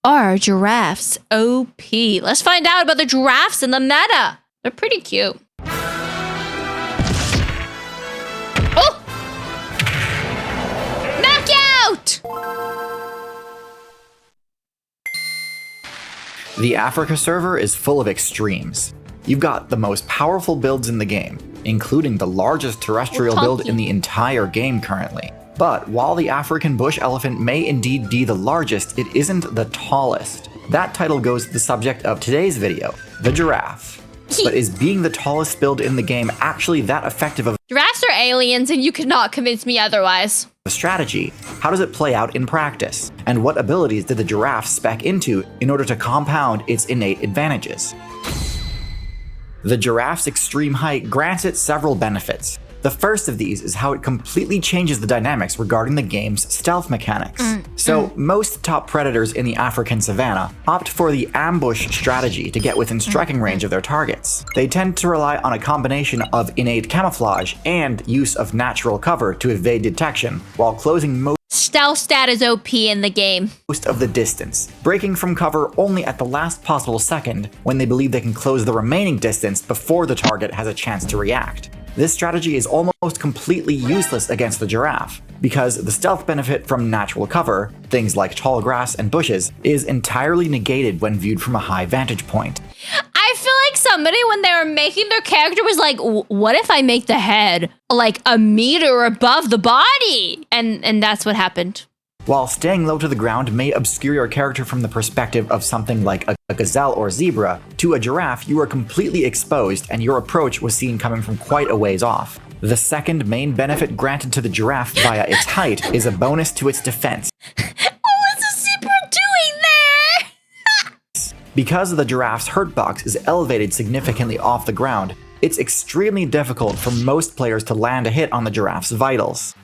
Are giraffes OP? Let's find out about the giraffes in the meta. They're pretty cute. Oh! Knockout! The Africa server is full of extremes. You've got the most powerful builds in the game, including the largest terrestrial build in the entire game currently. But while the African bush elephant may indeed be the largest, it isn't the tallest. That title goes to the subject of today's video, the giraffe. But is being the tallest build in the game actually that effective of Giraffes are aliens and you cannot convince me otherwise. a strategy? How does it play out in practice? And what abilities did the giraffe spec into in order to compound its innate advantages? The giraffe's extreme height grants it several benefits. The first of these is how it completely changes the dynamics regarding the game's stealth mechanics. Most top predators in the African savanna opt for the ambush strategy to get within striking range of their targets. They tend to rely on a combination of innate camouflage and use of natural cover to evade detection, while closing Stealth stat is OP in the game. most of the distance, breaking from cover only at the last possible second when they believe they can close the remaining distance before the target has a chance to react. This strategy is almost completely useless against the giraffe, because the stealth benefit from natural cover, things like tall grass and bushes, is entirely negated when viewed from a high vantage point. I feel like somebody, when they were making their character, was like, what if I make the head like a meter above the body? And that's what happened. While staying low to the ground may obscure your character from the perspective of something like a gazelle or zebra, to a giraffe you are completely exposed and your approach was seen coming from quite a ways off. The second main benefit granted to the giraffe via its height is a bonus to its defense. What was the zebra doing there? Because the giraffe's hurt box is elevated significantly off the ground, it's extremely difficult for most players to land a hit on the giraffe's vitals.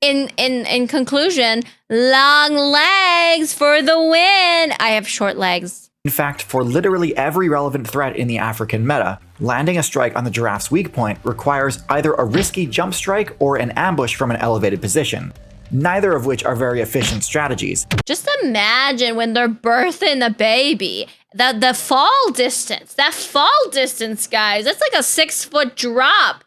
In conclusion, long legs for the win. I have short legs. In fact, for literally every relevant threat in the African meta, landing a strike on the giraffe's weak point requires either a risky jump strike or an ambush from an elevated position, neither of which are very efficient strategies. Just imagine when they're birthing the baby. The fall distance. That fall distance, guys. That's like a 6-foot drop.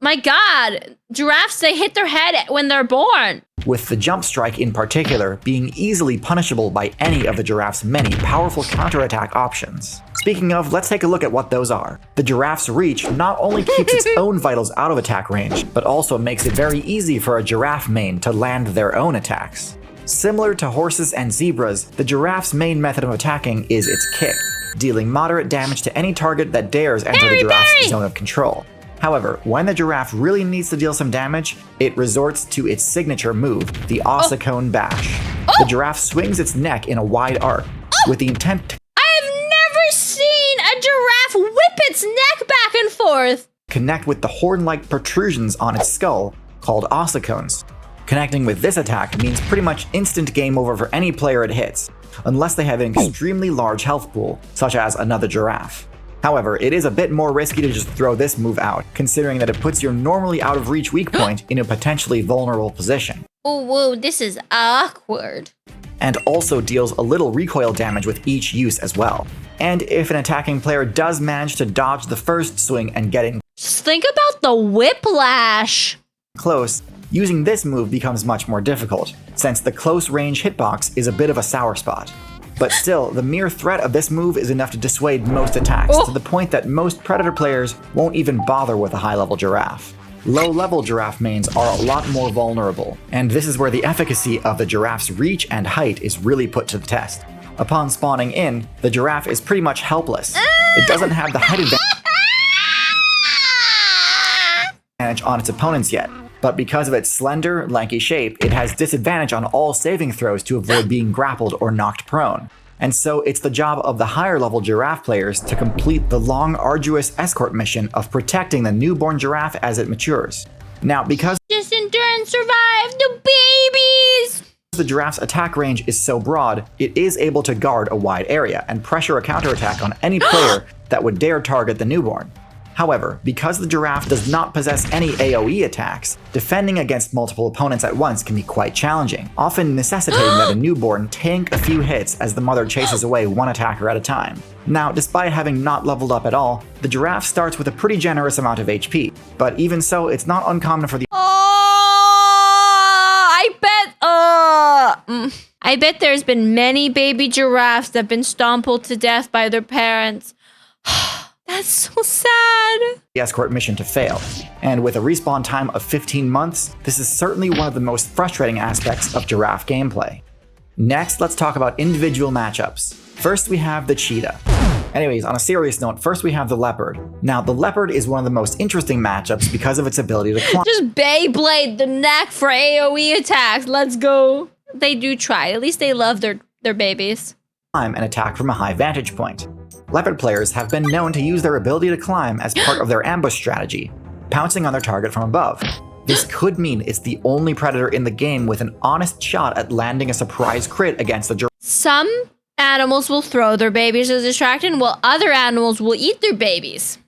My God, giraffes, they hit their head when they're born. With the jump strike in particular being easily punishable by any of the giraffe's many powerful counterattack options. Speaking of, let's take a look at what those are. The giraffe's reach not only keeps its own vitals out of attack range, but also makes it very easy for a giraffe main to land their own attacks. Similar to horses and zebras, the giraffe's main method of attacking is its kick, dealing moderate damage to any target that dares enter the giraffe's zone of control. However, when the giraffe really needs to deal some damage, it resorts to its signature move, the ossicone bash. The giraffe swings its neck in a wide arc, with the intent to I've never seen a giraffe whip its neck back and forth. connect with the horn-like protrusions on its skull, called ossicones. Connecting with this attack means pretty much instant game over for any player it hits, unless they have an extremely large health pool, such as another giraffe. However, it is a bit more risky to just throw this move out, considering that it puts your normally out of reach weak point in a potentially vulnerable position. Oh, whoa, this is awkward. And also deals a little recoil damage with each use as well. And if an attacking player does manage to dodge the first swing and get in Just think about the whiplash. close, using this move becomes much more difficult, since the close range hitbox is a bit of a sour spot. But still, the mere threat of this move is enough to dissuade most attacks, to the point that most Predator players won't even bother with a high-level giraffe. Low-level giraffe mains are a lot more vulnerable, and this is where the efficacy of the giraffe's reach and height is really put to the test. Upon spawning in, the giraffe is pretty much helpless. It doesn't have the height advantage on its opponents yet, but because of its slender, lanky shape, it has disadvantage on all saving throws to avoid being grappled or knocked prone. And so it's the job of the higher level giraffe players to complete the long, arduous escort mission of protecting the newborn giraffe as it matures. Now, because Just endure and survive the babies. the giraffe's attack range is so broad, it is able to guard a wide area and pressure a counterattack on any player that would dare target the newborn. However, because the giraffe does not possess any AoE attacks, defending against multiple opponents at once can be quite challenging, often necessitating that a newborn tank a few hits as the mother chases away one attacker at a time. Now, despite having not leveled up at all, the giraffe starts with a pretty generous amount of HP, but even so, it's not uncommon for the I bet there's been many baby giraffes that have been stompled to death by their parents. That's so sad. escort mission to fail. And with a respawn time of 15 months, this is certainly one of the most frustrating aspects of giraffe gameplay. Next, let's talk about individual matchups. First, we have the cheetah. Anyways, on a serious note, first we have the leopard. Now, the leopard is one of the most interesting matchups because of its ability to climb. Just Beyblade the neck for AoE attacks. Let's go. They do try. At least they love their babies. And attack from a high vantage point. Leopard players have been known to use their ability to climb as part of their ambush strategy, pouncing on their target from above. This could mean it's the only predator in the game with an honest shot at landing a surprise crit against the giraffe. Some animals will throw their babies as a distraction, while other animals will eat their babies.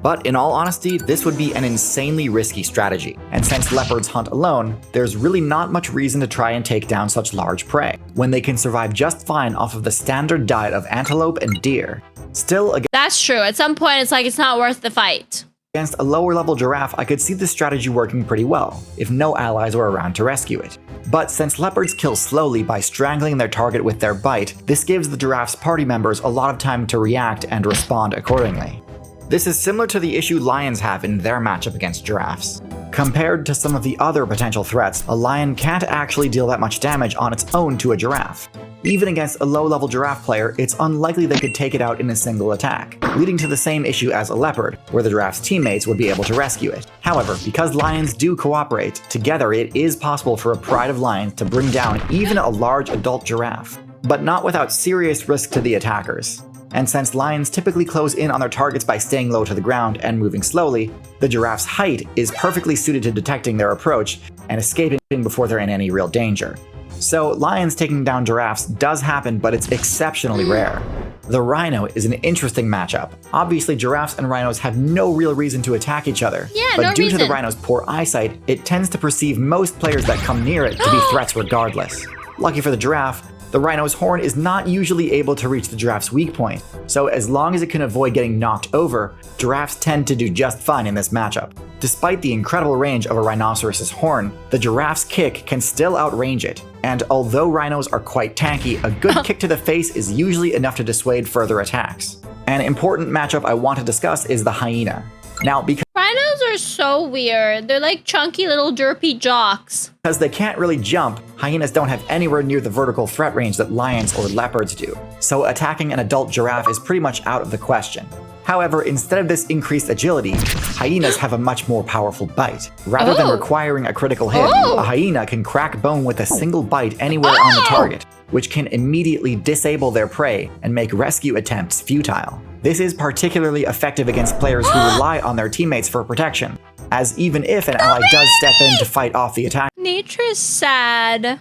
But in all honesty, this would be an insanely risky strategy, and since leopards hunt alone, there's really not much reason to try and take down such large prey, when they can survive just fine off of the standard diet of antelope and deer. Still, that's true. At some point, it's like it's not worth the fight. Against a lower level giraffe, I could see this strategy working pretty well, if no allies were around to rescue it. But since leopards kill slowly by strangling their target with their bite, this gives the giraffe's party members a lot of time to react and respond accordingly. This is similar to the issue lions have in their matchup against giraffes. Compared to some of the other potential threats, a lion can't actually deal that much damage on its own to a giraffe. Even against a low-level giraffe player, it's unlikely they could take it out in a single attack, leading to the same issue as a leopard, where the giraffe's teammates would be able to rescue it. However, because lions do cooperate, together it is possible for a pride of lions to bring down even a large adult giraffe, but not without serious risk to the attackers. And since lions typically close in on their targets by staying low to the ground and moving slowly, the giraffe's height is perfectly suited to detecting their approach and escaping before they're in any real danger. So lions taking down giraffes does happen, but it's exceptionally rare. The rhino is an interesting matchup. Obviously, giraffes and rhinos have no real reason to attack each other, but due to the rhino's poor eyesight, it tends to perceive most players that come near it to be threats regardless. Lucky for the giraffe, the rhino's horn is not usually able to reach the giraffe's weak point, so as long as it can avoid getting knocked over, giraffes tend to do just fine in this matchup. Despite the incredible range of a rhinoceros's horn, the giraffe's kick can still outrange it, and although rhinos are quite tanky, a good kick to the face is usually enough to dissuade further attacks. An important matchup I want to discuss is the hyena. Now, because rhinos are so weird. They're like chunky little derpy jocks. Because they can't really jump, hyenas don't have anywhere near the vertical threat range that lions or leopards do, so attacking an adult giraffe is pretty much out of the question. However, instead of this increased agility, hyenas have a much more powerful bite. Rather than requiring a critical hit, a hyena can crack bone with a single bite anywhere on the target, which can immediately disable their prey and make rescue attempts futile. This is particularly effective against players who rely on their teammates for protection, as even if an ally does step in to fight off the attack, nature is sad.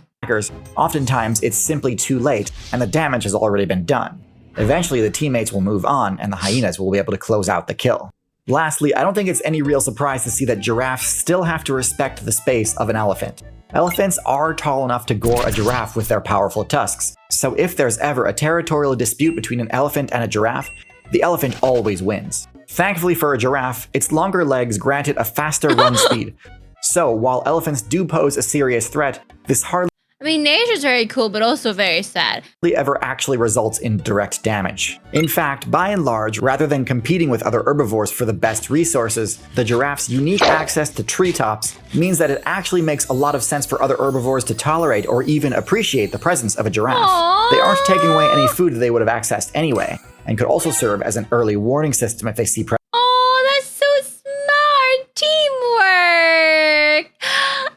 Oftentimes it's simply too late and the damage has already been done. Eventually the teammates will move on and the hyenas will be able to close out the kill. Lastly, I don't think it's any real surprise to see that giraffes still have to respect the space of an elephant. Elephants are tall enough to gore a giraffe with their powerful tusks, so if there's ever a territorial dispute between an elephant and a giraffe, the elephant always wins. Thankfully for a giraffe, its longer legs grant it a faster run speed. So while elephants do pose a serious threat, this hardly nature's very cool, but also very sad. Ever actually results in direct damage. In fact, by and large, rather than competing with other herbivores for the best resources, the giraffe's unique access to treetops means that it actually makes a lot of sense for other herbivores to tolerate or even appreciate the presence of a giraffe. Aww. They aren't taking away any food that they would have accessed anyway, and could also serve as an early warning system if they see oh, that's so smart! Teamwork!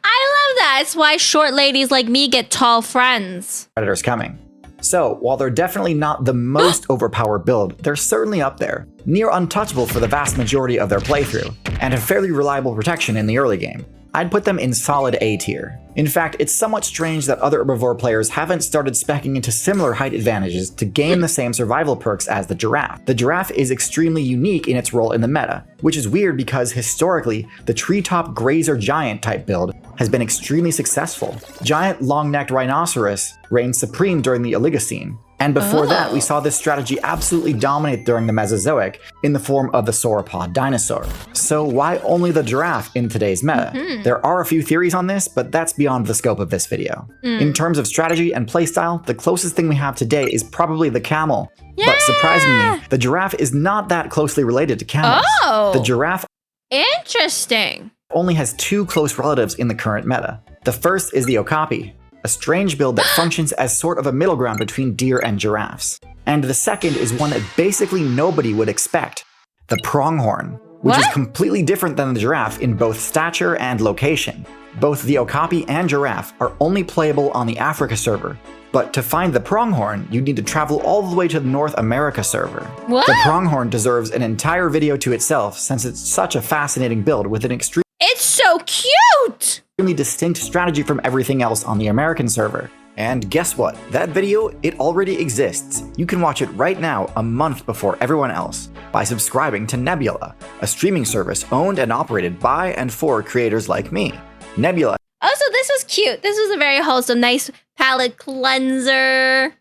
I love that. It's why short ladies like me get tall friends. Predators coming. So, while they're definitely not the most overpowered build, they're certainly up there, near untouchable for the vast majority of their playthrough, and have fairly reliable protection in the early game. I'd put them in solid A tier. In fact, it's somewhat strange that other herbivore players haven't started speccing into similar height advantages to gain the same survival perks as the giraffe. The giraffe is extremely unique in its role in the meta, which is weird because historically, the treetop grazer giant type build has been extremely successful. Giant long-necked rhinoceros reigned supreme during the Oligocene. And before that, we saw this strategy absolutely dominate during the Mesozoic in the form of the sauropod dinosaur. So why only the giraffe in today's meta? There are a few theories on this, but that's beyond the scope of this video. In terms of strategy and playstyle, the closest thing we have today is probably the camel. But surprisingly, the giraffe is not that closely related to camels. The giraffe Interesting. only has two close relatives in the current meta. The first is the okapi, a strange build that functions as sort of a middle ground between deer and giraffes. And the second is one that basically nobody would expect, the pronghorn, which is completely different than the giraffe in both stature and location. Both the okapi and giraffe are only playable on the Africa server, but to find the pronghorn, you need to travel all the way to the North America server. The pronghorn deserves an entire video to itself since it's such a fascinating build with an extremely It's so cute! distinct strategy from everything else on the American server. And guess what? That video, it already exists. You can watch it right now, a month before everyone else, by subscribing to Nebula, a streaming service owned and operated by and for creators like me. Nebula. Also, this was cute. This was a very wholesome, nice palette cleanser.